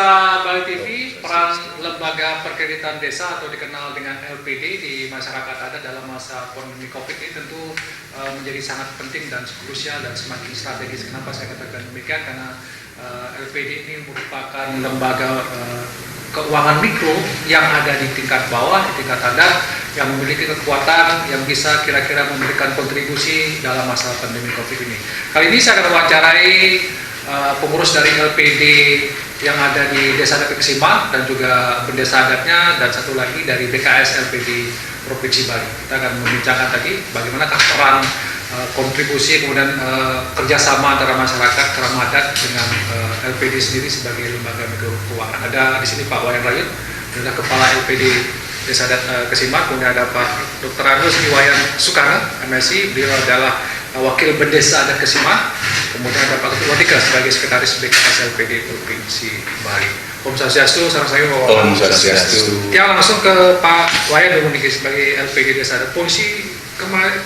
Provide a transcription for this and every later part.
Pemirsa Bali TV, peran Lembaga Perkreditan Desa atau dikenal dengan LPD di masyarakat adat dalam masa pandemi COVID ini tentu menjadi sangat penting dan krusial dan semakin strategis. Kenapa saya katakan demikian? Karena LPD ini merupakan lembaga keuangan mikro yang ada di tingkat bawah, di tingkat adat, yang memiliki kekuatan yang bisa kira-kira memberikan kontribusi dalam masa pandemi COVID ini. Kali ini saya akan wawancarai pengurus dari LPD yang ada di Desa Adat Kesiman dan juga bendesa adatnya, dan satu lagi dari BKS LPD Provinsi Bali. Kita akan membincangkan tadi bagaimana peran kontribusi kemudian kerjasama antara masyarakat Kerama Adat dengan LPD sendiri sebagai lembaga mikro keuangan. Ada di sini Pak Wayan Rayut, ada Kepala LPD Desa Adat Kesiman, kemudian ada Pak Dr. Agus Iwayan Soekarno, MSI, beliau adalah Wakil Bendesa Adat Kesiman, kemudian ada Pak Ketua Tika sebagai Sekretaris BKS LPD Provinsi Bali. Om Swastiastu, salam saya Pak. Om Swastiastu. Ya, langsung ke Pak Wayan dulu nih sebagai LPD Desa Adat.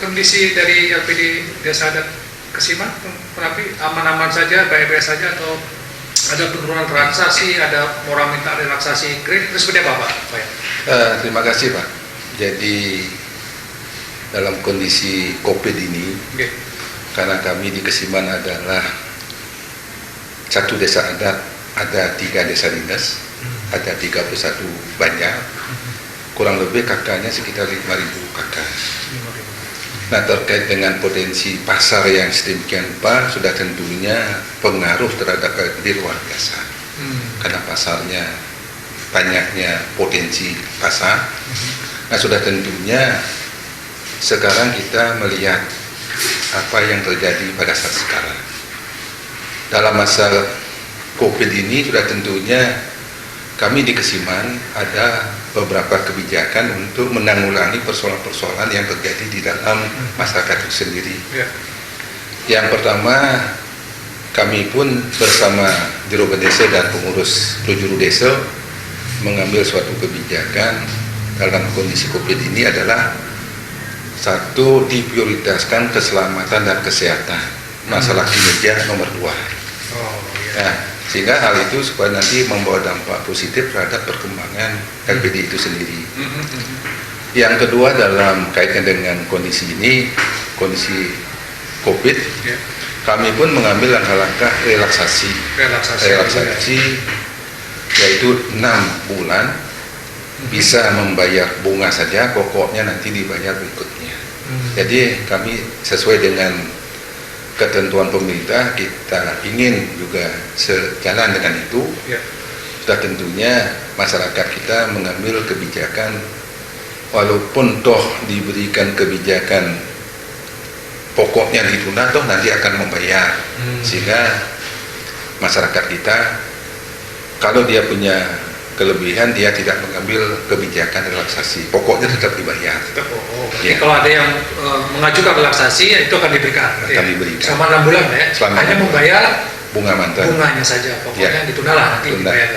Kondisi dari LPD Desa Adat Kesiman, aman-aman saja, baik-baik saja, atau ada penurunan transaksi, ada orang minta relaksasi kredit, itu seperti apa Pak Wayan? Terima kasih Pak. Jadi dalam kondisi COVID ini, karena kami di Kesiman adalah satu desa adat, ada 3 desa dinas, ada 31 banjar, kurang lebih kakaknya sekitar 5.000 kakak. Nah, terkait dengan potensi pasar yang sedemikian rupa, sudah tentunya pengaruh terhadap LPD luar biasa. Karena pasarnya, banyaknya potensi pasar. Nah, sudah tentunya sekarang kita melihat apa yang terjadi pada saat sekarang. Dalam masa COVID ini sudah tentunya kami di Kesiman ada beberapa kebijakan untuk menanggulangi persoalan-persoalan yang terjadi di dalam masyarakat itu sendiri. Yang pertama, kami pun bersama Juru Bendesa dan pengurus Juru Desa mengambil suatu kebijakan dalam kondisi COVID ini adalah satu, diprioritaskan keselamatan dan kesehatan, masalah kinerja nomor 2. Nah, sehingga hal itu supaya nanti membawa dampak positif terhadap perkembangan LPD itu sendiri. Yang kedua, dalam kaitan dengan kondisi ini, kondisi COVID, kami pun mengambil langkah-langkah relaksasi, yaitu 6 bulan bisa membayar bunga saja, pokoknya nanti dibayar berikutnya. Jadi kami sesuai dengan ketentuan pemerintah, kita ingin juga sejalan dengan itu. Sudah tentunya masyarakat kita mengambil kebijakan, walaupun toh diberikan kebijakan pokoknya ditunda, toh nanti akan membayar. Sehingga masyarakat kita, kalau dia punya kelebihan, dia tidak mengambil kebijakan relaksasi, pokoknya tetap dibayar. Kalau ada yang mengajukan relaksasi, itu akan diberikan. Selama 6 bulan ya. Hanya membayar bunga mantan, bunganya saja, pokoknya ditunda lah, nanti dibayar.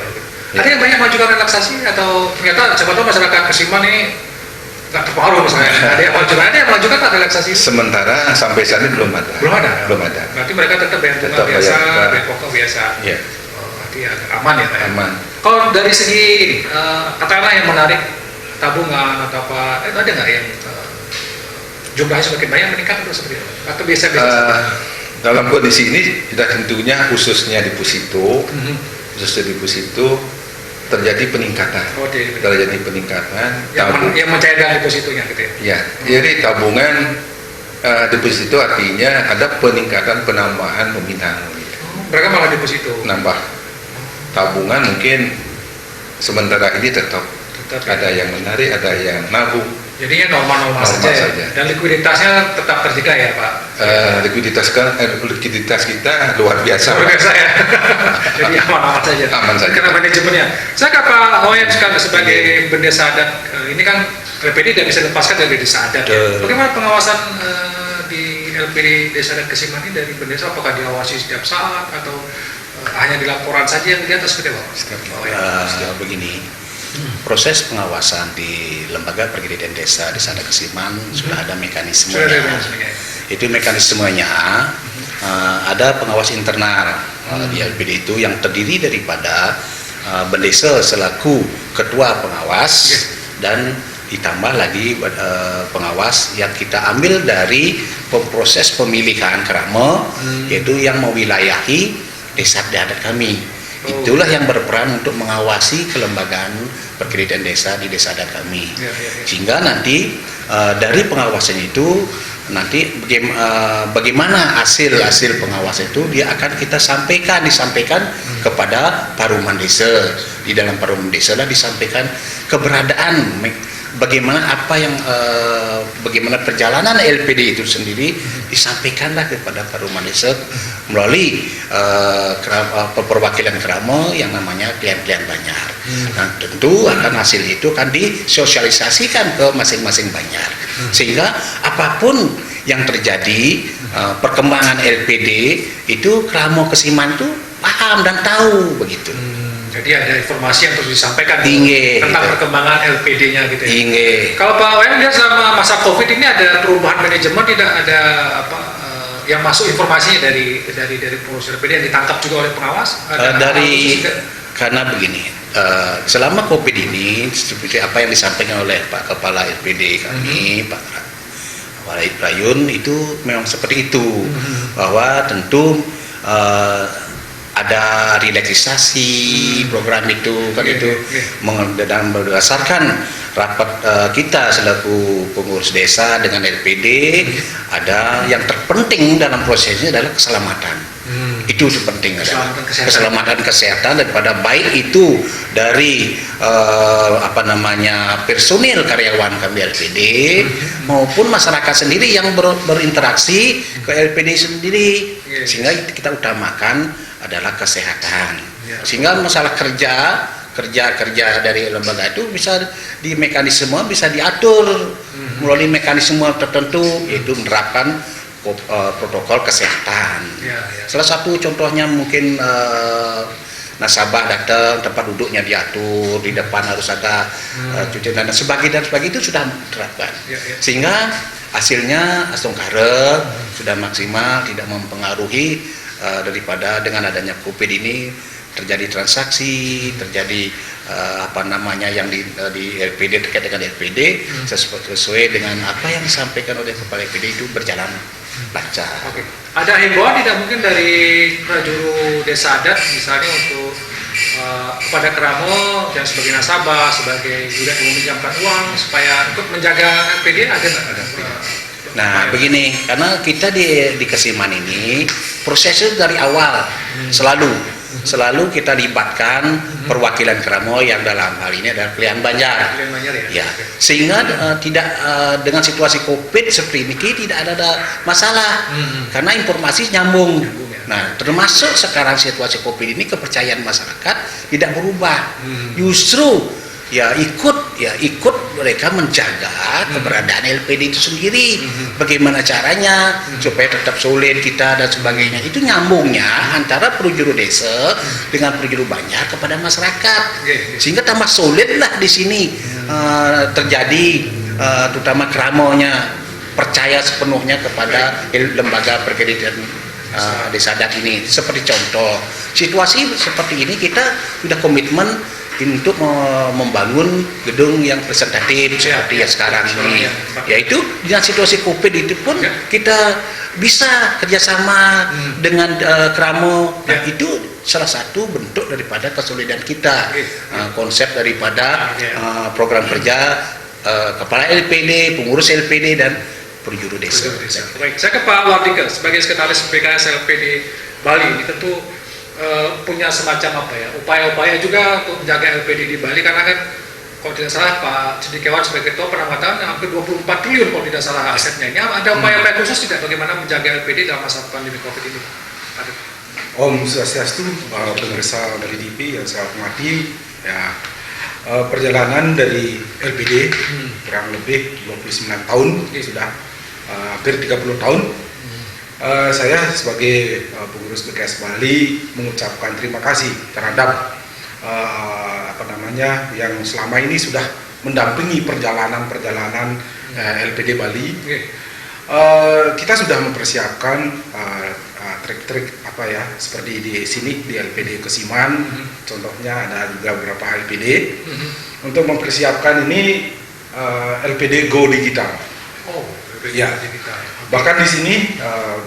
Ada yang banyak mengajukan relaksasi, atau ternyata siapa tahu masyarakat Kesiman ini nggak terpengaruh misalnya. Ada yang mengajukan tak relaksasi? Sementara sampai saat ini belum ada. Belum ada. Berarti mereka tetap bayar bunga biasa, bayar pokok biasa. Berarti aman ya Pak? Aman. Kalau dari segi katakanlah yang menarik tabungan atau apa, itu ada nggak yang jumlahnya semakin banyak meningkat atau seperti itu? Atau biasa-biasa saja? Dalam kondisi ini sudah tentunya khususnya deposito, terjadi peningkatan. Terjadi peningkatan. Yang mencairkan depositonya gitu ya? Ya, jadi tabungan deposito artinya ada peningkatan penambahan nominal. Mereka malah deposito? Nambah. Tabungan mungkin sementara ini tetap ada yang menarik, ada yang nabung. Jadinya normal-normal saja. Dan likuiditasnya tetap terjaga ya Pak? Likuiditas kita luar biasa. Luar biasa ya. Jadi aman-aman saja. Aman saja. Karena manajemennya. Saya ke Pak Wayan sebagai bendesa adat, ini kan LPD tidak bisa lepaskan dari desa adat. Bagaimana pengawasan di LPD Desa Adat Kesiman ini dari bendesa? Apakah diawasi setiap saat atau hanya di laporan saja yang dilihat seperti apa? Begini, proses pengawasan di Lembaga Perkreditan Desa Adat Kesiman sudah ada mekanismenya. Itu mekanismenya ada pengawas internal di LPD itu yang terdiri daripada Bendesa selaku ketua pengawas dan ditambah lagi pengawas yang kita ambil dari proses pemilihan Krama, yaitu yang mewilayahi desa adat kami. Itulah yang berperan untuk mengawasi kelembagaan perkreditan desa di desa adat kami. Sehingga nanti dari pengawasan itu nanti bagaimana hasil pengawasan itu dia akan kita disampaikan kepada paruman desa. Di dalam paruman desa lah disampaikan keberadaan bagaimana bagaimana perjalanan LPD itu sendiri, disampaikanlah kepada paruman desa melalui perwakilan Krama yang namanya klien-klien Banjar. Dan tentu akan hasil itu akan disosialisasikan ke masing-masing Banjar, sehingga apapun yang terjadi perkembangan LPD itu Krama Kesiman itu paham dan tahu begitu. Jadi ada informasi yang terus disampaikan tentang perkembangan LPD-nya gitu ya. Inge. Kalau Pak Wayan lihat selama masa COVID ini ada perubahan manajemen, tidak ada yang masuk informasinya dari pengurus LPD yang ditangkap juga oleh pengawas? Karena begini, selama COVID ini seperti apa yang disampaikan oleh Pak Kepala LPD kami, Pak Rayun, itu memang seperti itu, bahwa tentu ada relaksasi program itu kan itu dan berdasarkan rapat kita selaku pengurus desa dengan LPD, ada yang terpenting dalam prosesnya adalah keselamatan. Itu penting adalah keselamatan kesehatan daripada baik itu dari personil karyawan kami LPD maupun masyarakat sendiri yang berinteraksi ke LPD sendiri, sehingga kita utamakan adalah kesehatan. Sehingga masalah kerja dari lembaga itu bisa bisa diatur melalui mekanisme tertentu, yaitu menerapkan protokol kesehatan. Salah satu contohnya mungkin nasabah datang, tempat duduknya diatur, di depan harus ada cuci tangan dan sebagainya itu sudah diterapkan. Sehingga hasilnya astungkara sudah maksimal, tidak mempengaruhi daripada dengan adanya COVID ini terjadi transaksi, terjadi yang di LPD terkait dengan LPD sesuai dengan apa yang disampaikan oleh Kepala LPD itu berjalan lancar. Oke. Ada himbauan tidak mungkin dari prajuru desa adat misalnya untuk kepada Kramo dan sebagai nasabah, sebagai juga yang meminjamkan uang supaya ikut menjaga LPD, ada nggak? Nah begini, karena kita di Kesiman ini prosesnya dari awal selalu kita libatkan perwakilan Kramo yang dalam hal ini adalah klien Banjar. Ya, sehingga tidak dengan situasi COVID seperti ini tidak ada masalah karena informasi nyambung. Nah, termasuk sekarang situasi COVID ini kepercayaan masyarakat tidak berubah, justru ikut mereka menjaga keberadaan LPD itu sendiri. Bagaimana caranya supaya tetap solid kita dan sebagainya. Itu nyambungnya antara perujuru desa dengan perujuru Banjar kepada masyarakat. Sehingga tambah solid lah di sini terjadi, terutama Kramonya percaya sepenuhnya kepada lembaga perkreditan desa adat ini. Seperti contoh situasi seperti ini, kita sudah komitmen untuk membangun gedung yang representatif seperti yang sekarang ini, yaitu dengan situasi COVID itu pun kita bisa kerjasama dengan Kramo. Nah, itu salah satu bentuk daripada kesolidan kita, konsep daripada program kerja Kepala LPD, pengurus LPD dan perjuru desa. Baik, saya ke Pak Wardika sebagai sekretaris PKS LPD Bali. Ini tentu punya semacam upaya-upaya juga untuk menjaga LPD di Bali, karena kan kalau tidak salah Pak Cendekiawan sebagai ketua pernah mengatakan hampir 24 triliun kalau tidak salah asetnya. Ini ada upaya-upaya khusus tidak bagaimana menjaga LPD dalam masa pandemi COVID ini? Om Swastiastu, pemirsa dari DP yang saya hormati, perjalanan dari LPD kurang lebih 29 tahun, sudah hampir 30 tahun. Saya sebagai pengurus PKS Bali mengucapkan terima kasih terhadap yang selama ini sudah mendampingi perjalanan LPD Bali. Kita sudah mempersiapkan trik-trik apa ya, seperti di sini di LPD Kesiman, contohnya ada juga beberapa LPD untuk mempersiapkan ini LPD Go Digital. Oh, LPD Ya. digital. Bahkan di sini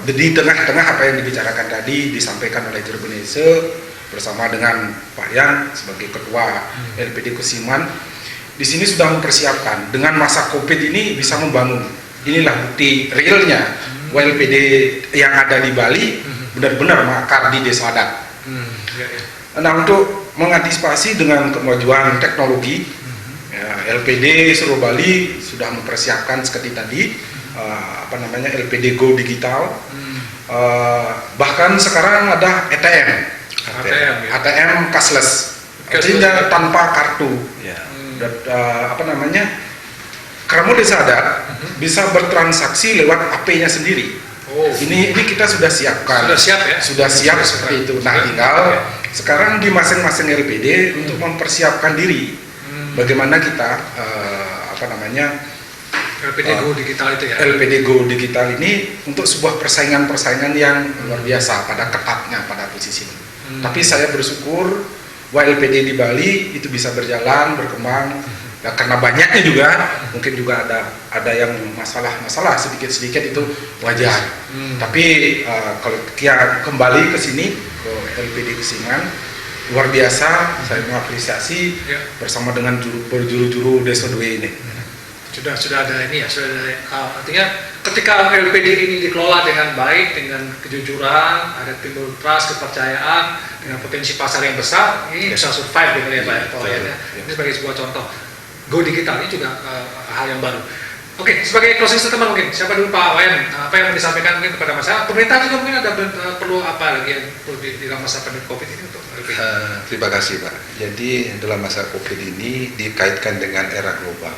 di tengah-tengah apa yang dibicarakan tadi disampaikan oleh Cirebonese bersama dengan Pak Yan sebagai ketua LPD Kesiman, di sini sudah mempersiapkan dengan masa COVID ini bisa membangun. Inilah bukti realnya bahwa LPD yang ada di Bali benar-benar mengakar di desa adat. Ya, ya. Nah, untuk mengantisipasi dengan kemajuan teknologi, ya, LPD seluruh Bali sudah mempersiapkan seperti tadi LPD Go Digital. Bahkan sekarang ada ATM, ATM, ya. ATM cashless, Cashless. artinya tanpa kartu. Ya. Dan, Kramo Desa Adat bisa bertransaksi lewat AP-nya sendiri. Oh. Ini kita sudah siapkan. Sudah siap ya? Sudah siap seperti itu. Nah, tinggal sekarang di masing-masing LPD untuk mempersiapkan diri. Bagaimana kita LPD Go digital itu ya. LPD Go Digital ini untuk sebuah persaingan yang luar biasa pada ketatnya pada posisi ini. Tapi saya bersyukur bahwa LPD di Bali itu bisa berjalan, berkembang. Ya, karena banyaknya juga, mungkin juga ada yang masalah sedikit-sedikit itu wajar. Tapi kalau kita kembali ke sini ke LPD Kesiman, luar biasa, saya mengapresiasi bersama dengan juru desa dua ini. Sudah ada ini ya, sudah ada artinya ketika LPD ini dikelola dengan baik, dengan kejujuran, ada timbul trust, kepercayaan, dengan potensi pasar yang besar, ini bisa survive dengan ya Pak ya. Ini sebagai sebuah contoh. Go Digital ini juga hal yang baru. Oke, sebagai closing statement mungkin, siapa dulu Pak Wayan, apa yang mau disampaikan mungkin kepada masyarakat? Pemerintah juga mungkin ada perlu apa lagi yang perlu di dalam masa pandemi COVID ini untuk LPD? Terima kasih Pak. Jadi dalam masa COVID ini dikaitkan dengan era global,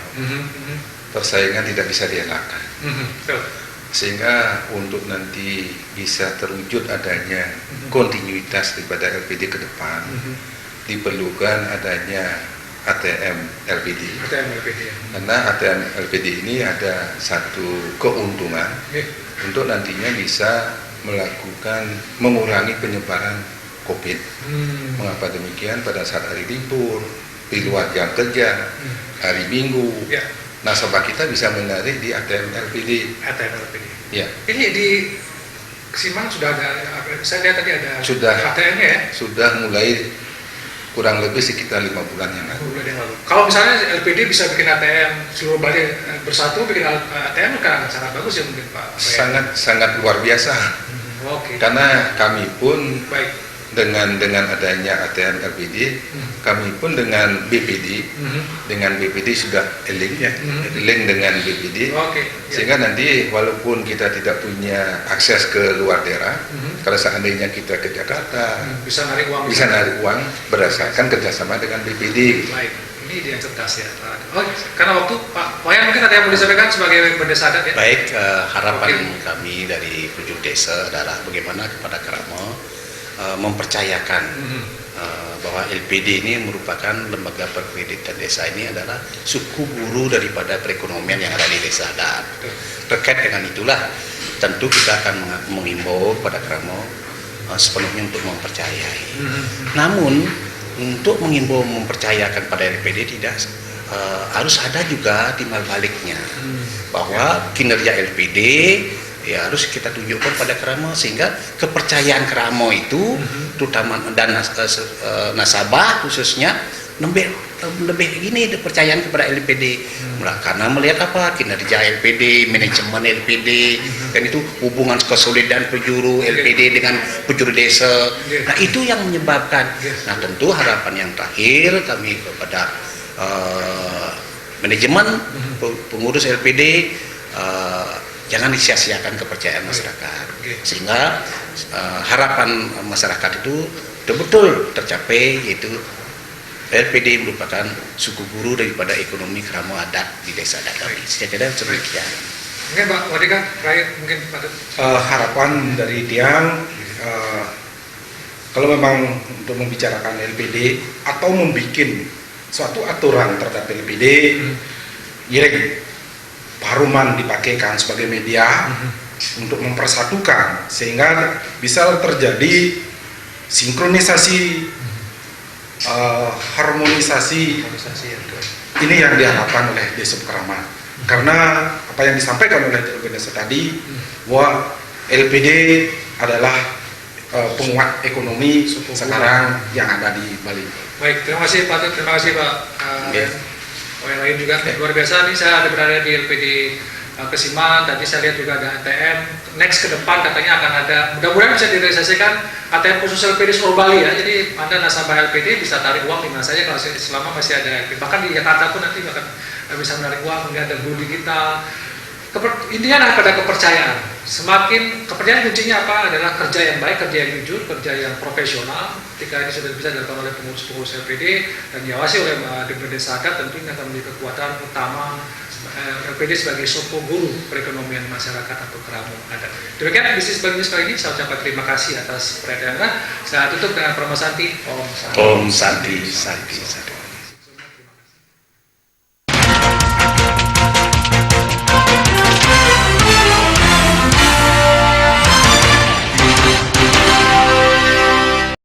persaingan tidak bisa dielakkan. Sehingga untuk nanti bisa terwujud adanya kontinuitas daripada LPD ke depan, diperlukan adanya ATM LPD. ATM LPD ya. Karena ATM LPD ini ada satu keuntungan untuk nantinya bisa mengurangi penyebaran COVID. Mengapa demikian? Pada saat hari libur, di luar jam kerja, hari Minggu, nasabah kita bisa menarik di ATM LPD. ATM LPD. Ya. Ini di Kesiman sudah ada, saya lihat tadi ada Sudah. ATM-nya ya? Sudah mulai kurang lebih sekitar 5 bulan yang lalu. Kalau misalnya LPD bisa bikin ATM seluruh Bali bersatu bikin ATM kan sangat bagus ya mungkin Pak. Sangat luar biasa. Oke. Karena kami pun Baik. dengan adanya ATM LPD, kami pun dengan BPD, sudah link dengan BPD, sehingga nanti walaupun kita tidak punya akses ke luar daerah, kalau seandainya kita ke Jakarta, bisa narik uang berdasarkan kerjasama dengan BPD. Baik, ini dia yang cerdas ya. Karena waktu Pak Wayan mungkin ada yang mau disampaikan sebagai bendesa adat ya. Baik, harapan kami dari Pujur Desa adalah bagaimana kepada Kramo mempercayakan bahwa LPD ini merupakan lembaga perkreditan desa ini adalah suku guru daripada perekonomian yang ada di desa adat. Terkait dengan itulah tentu kita akan mengimbau pada Kramo sepenuhnya untuk mempercayai. Namun untuk mengimbau mempercayakan pada LPD tidak harus ada juga timbal baliknya bahwa kinerja LPD ya harus kita tunjukkan pada Kramo sehingga kepercayaan Kramo itu terutama dan nasabah khususnya lebih ini kepercayaan kepada LPD karena melihat apa kinerja LPD, manajemen LPD dan itu hubungan kesolidan penjuru LPD dengan penjuru desa. Nah itu yang menyebabkan. Nah tentu harapan yang terakhir kami kepada manajemen pengurus LPD jangan disia-siakan kepercayaan masyarakat sehingga harapan masyarakat itu betul-betul tercapai, yaitu LPD merupakan suku guru daripada ekonomi Kramo adat di desa adat kami. Secara demikian. Mungkin Pak Wadika terakhir mungkin Pak. Harapan dari Tiang kalau memang untuk membicarakan LPD atau membuat suatu aturan terhadap LPD, Paruman dipakaikan sebagai media untuk mempersatukan sehingga bisa terjadi sinkronisasi, harmonisasi. Ini yang diharapkan oleh Desa Keramat. Karena apa yang disampaikan oleh Desa tadi, bahwa LPD adalah penguat ekonomi sekarang yang ada di Bali. Baik, terima kasih Pak Tut, terima kasih Pak. Yang lain juga luar biasa nih, saya ada berada di LPD Kesiman. Tadi saya lihat juga ada ATM. Next ke depan katanya akan ada, mudah-mudahan bisa direalisasikan ATM khusus LPD seluruh Bali ya. Jadi Anda nasabah LPD bisa tarik uang di mana saja kalau selama masih ada LPD. Bahkan di Jakarta pun nanti bahkan bisa menarik uang, kemudian ada go digital. Intinya adalah pada kepercayaan. Semakin kepercayaan kuncinya apa? Adalah kerja yang baik, kerja yang jujur, kerja yang profesional. Ketika ini sudah bisa dilakukan oleh pengurus-pengurus LPD dan diawasi oleh DPD Adat, tentu ini akan menjadi kekuatan utama LPD sebagai sopo guru perekonomian masyarakat atau keramu adat. Demikian bisnis Bali kali ini, saya ucapkan terima kasih atas perhatiannya. Saya tutup dengan Promo Santi. Om Santi Santi Santi.